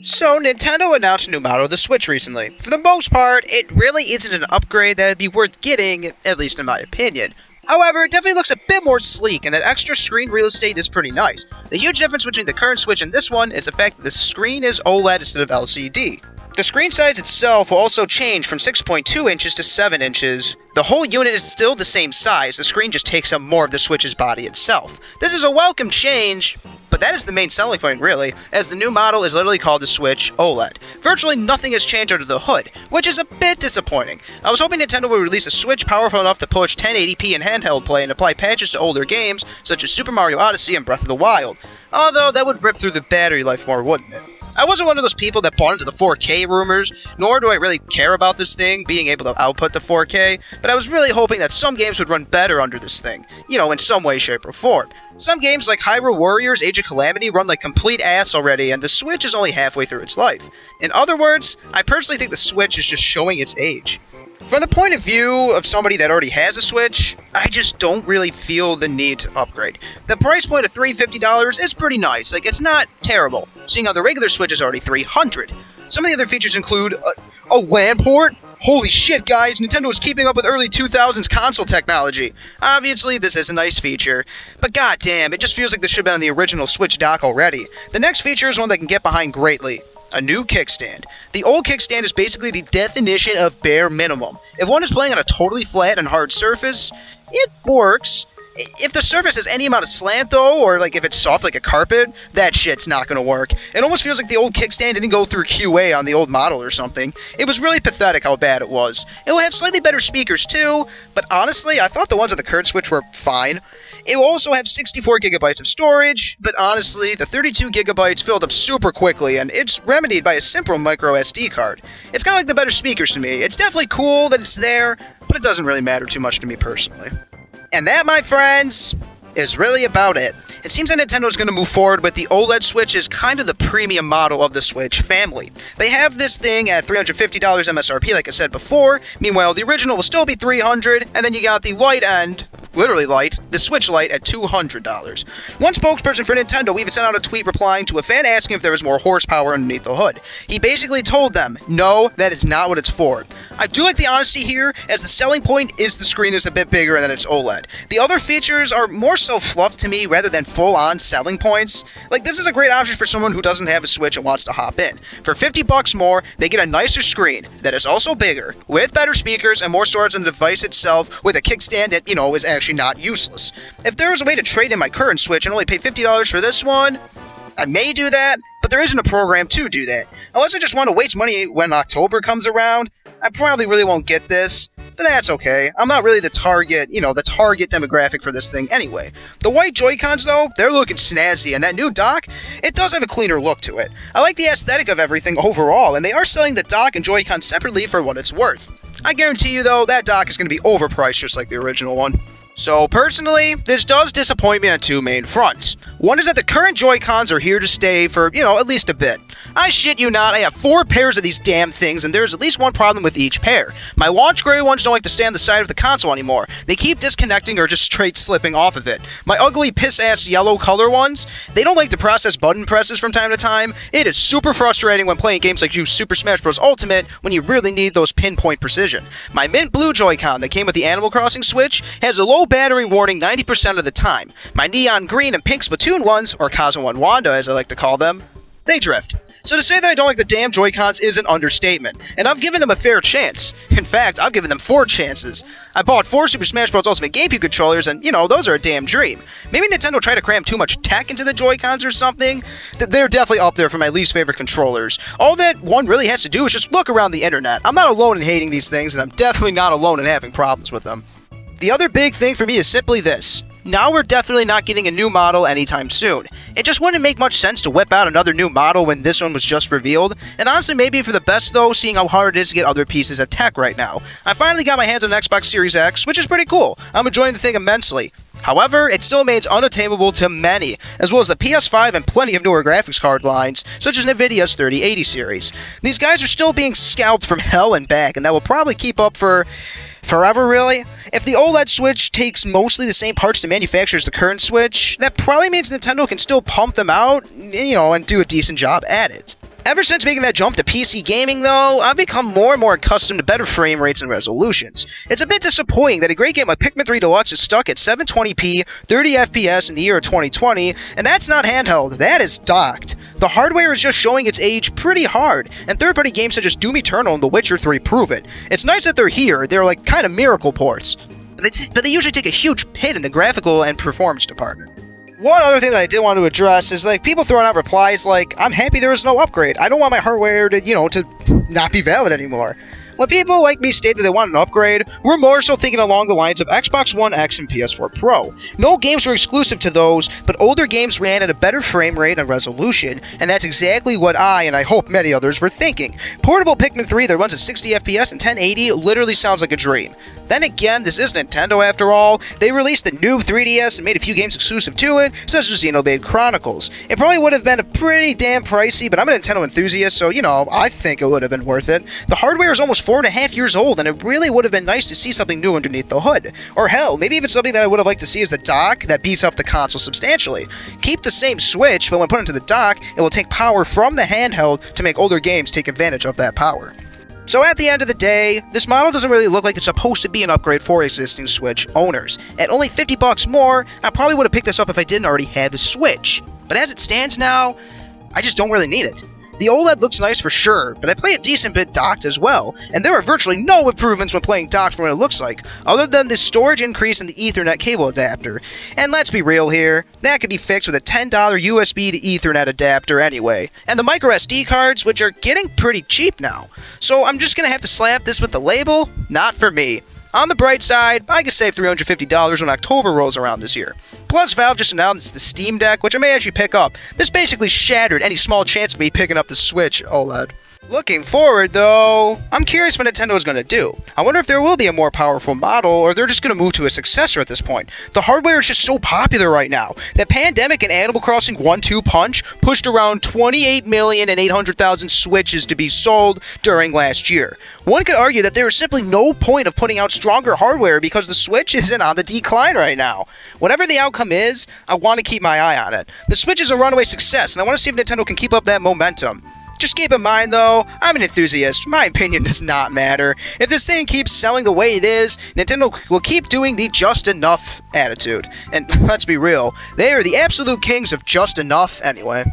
So, Nintendo announced a new model of the Switch recently. For the most part, it really isn't an upgrade that would be worth getting, at least in my opinion. However, it definitely looks a bit more sleek, and that extra screen real estate is pretty nice. The huge difference between the current Switch and this one is the fact that the screen is OLED instead of LCD. The screen size itself will also change from 6.2 inches to 7 inches. The whole unit is still the same size, the screen just takes up more of the Switch's body itself. This is a welcome change, but that is the main selling point really, as the new model is literally called the Switch OLED. Virtually nothing has changed under the hood, which is a bit disappointing. I was hoping Nintendo would release a Switch powerful enough to push 1080p in handheld play and apply patches to older games, such as Super Mario Odyssey and Breath of the Wild. Although that would rip through the battery life more, wouldn't it? I wasn't one of those people that bought into the 4K rumors, nor do I really care about this thing being able to output to 4K, but I was really hoping that some games would run better under this thing, in some way, shape, or form. Some games like Hyrule Warriors Age of Calamity run like complete ass already, and the Switch is only halfway through its life. In other words, I personally think the Switch is just showing its age. From the point of view of somebody that already has a Switch, I just don't really feel the need to upgrade. The price point of $350 is pretty nice, it's not terrible, seeing how the regular Switch is already $300. Some of the other features include a LAN port. Holy shit, guys, Nintendo is keeping up with early 2000s console technology. Obviously, this is a nice feature, but goddamn, it just feels like this should have been on the original Switch dock already. The next feature is one that I can get behind greatly. A new kickstand. The old kickstand is basically the definition of bare minimum. If one is playing on a totally flat and hard surface, it works. If the surface has any amount of slant though, or if it's soft like a carpet, that shit's not gonna work. It almost feels like the old kickstand didn't go through QA on the old model or something. It was really pathetic how bad it was. It will have slightly better speakers too, but honestly, I thought the ones on the current Switch were fine. It will also have 64 gigabytes of storage, but honestly, the 32 gigabytes filled up super quickly, and it's remedied by a simple micro SD card. It's kind of like the better speakers to me. It's definitely cool that it's there, but it doesn't really matter too much to me personally. And that, my friends, is really about it. It seems that Nintendo is going to move forward with the OLED Switch as kind of the premium model of the Switch family. They have this thing at $350 MSRP, like I said before. Meanwhile, the original will still be $300, and then you got the light end, literally light, the Switch Lite at $200. One spokesperson for Nintendo even sent out a tweet replying to a fan asking if there was more horsepower underneath the hood. He basically told them, no, that is not what it's for. I do like the honesty here, as the selling point is the screen is a bit bigger than its OLED. The other features are more so fluff to me rather than full-on selling points. This is a great option for someone who doesn't have a Switch and wants to hop in. For $50 more, they get a nicer screen that is also bigger, with better speakers and more storage on the device itself, with a kickstand that, is actually not useless. If there was a way to trade in my current Switch and only pay $50 for this one, I may do that, but there isn't a program to do that. Unless I just want to waste money when October comes around, I probably really won't get this. But that's okay. I'm not really the target demographic for this thing anyway. The white Joy-Cons, though, they're looking snazzy, and that new dock, it does have a cleaner look to it. I like the aesthetic of everything overall, and they are selling the dock and Joy-Con separately for what it's worth. I guarantee you, though, that dock is going to be overpriced just like the original one. So, personally, this does disappoint me on two main fronts. One is that the current Joy-Cons are here to stay for, at least a bit. I shit you not, I have 4 pairs of these damn things, and there's at least one problem with each pair. My launch gray ones don't like to stay on the side of the console anymore. They keep disconnecting or just straight slipping off of it. My ugly piss-ass yellow color ones, they don't like to process button presses from time to time. It is super frustrating when playing games like Super Smash Bros. Ultimate when you really need those pinpoint precision. My mint blue Joy-Con that came with the Animal Crossing Switch has a low battery warning 90% of the time. My neon green and pink Splatoon ones, or Cosmo and Wanda as I like to call them, they drift. So to say that I don't like the damn Joy-Cons is an understatement, and I've given them a fair chance. In fact, I've given them 4 chances. I bought 4 Super Smash Bros. Ultimate GameCube controllers, and, those are a damn dream. Maybe Nintendo tried to cram too much tech into the Joy-Cons or something? They're definitely up there for my least favorite controllers. All that one really has to do is just look around the internet. I'm not alone in hating these things, and I'm definitely not alone in having problems with them. The other big thing for me is simply this. Now we're definitely not getting a new model anytime soon. It just wouldn't make much sense to whip out another new model when this one was just revealed, and honestly maybe for the best though, seeing how hard it is to get other pieces of tech right now. I finally got my hands on an Xbox Series X, which is pretty cool. I'm enjoying the thing immensely. However, it still remains unattainable to many, as well as the PS5 and plenty of newer graphics card lines, such as Nvidia's 3080 series. These guys are still being scalped from hell and back, and that will probably keep up for forever, really. If the OLED Switch takes mostly the same parts to manufacture as the current Switch, that probably means Nintendo can still pump them out, and do a decent job at it. Ever since making that jump to PC gaming, though, I've become more and more accustomed to better frame rates and resolutions. It's a bit disappointing that a great game like Pikmin 3 Deluxe is stuck at 720p, 30 FPS in the year of 2020, and that's not handheld, that is docked. The hardware is just showing its age pretty hard, and third-party games such as Doom Eternal and The Witcher 3 prove it. It's nice that they're here, they're like kind of miracle ports, but they usually take a huge hit in the graphical and performance department. One other thing that I did want to address is, like, people throwing out replies like, I'm happy there was no upgrade. I don't want my hardware to, to not be valid anymore. When people like me state that they want an upgrade, we're more so thinking along the lines of Xbox One X and PS4 Pro. No games were exclusive to those, but older games ran at a better frame rate and resolution, and that's exactly what I, and I hope many others, were thinking. Portable Pikmin 3 that runs at 60 FPS and 1080 literally sounds like a dream. Then again, this is Nintendo after all. They released the new 3DS and made a few games exclusive to it, such as Xenoblade Chronicles. It probably would have been a pretty damn pricey, but I'm a Nintendo enthusiast, so, I think it would have been worth it. The hardware is almost 4.5 years old, and it really would have been nice to see something new underneath the hood. Or hell, maybe even something that I would have liked to see is the dock that beats up the console substantially. Keep the same Switch, but when put into the dock, it will take power from the handheld to make older games take advantage of that power. So at the end of the day, this model doesn't really look like it's supposed to be an upgrade for existing Switch owners. At only $50 more, I probably would have picked this up if I didn't already have a Switch. But as it stands now, I just don't really need it. The OLED looks nice for sure, but I play a decent bit docked as well, and there are virtually no improvements when playing docked from what it looks like, other than the storage increase in the Ethernet cable adapter. And let's be real here, that could be fixed with a $10 USB to Ethernet adapter anyway. And the microSD cards, which are getting pretty cheap now. So I'm just gonna have to slap this with the label, not for me. On the bright side, I can save $350 when October rolls around this year. Plus, Valve just announced the Steam Deck, which I may actually pick up. This basically shattered any small chance of me picking up the Switch OLED. Looking forward, though, I'm curious what Nintendo is going to do. I wonder if there will be a more powerful model, or they're just going to move to a successor at this point. The hardware is just so popular right now. The pandemic and Animal Crossing 1-2 punch pushed around 28,800,000 Switches to be sold during last year. One could argue that there is simply no point of putting out stronger hardware because the Switch isn't on the decline right now. Whatever the outcome is, I want to keep my eye on it. The Switch is a runaway success, and I want to see if Nintendo can keep up that momentum. Just keep in mind, though, I'm an enthusiast. My opinion does not matter. If this thing keeps selling the way it is, Nintendo will keep doing the just enough attitude. And let's be real, they are the absolute kings of just enough anyway.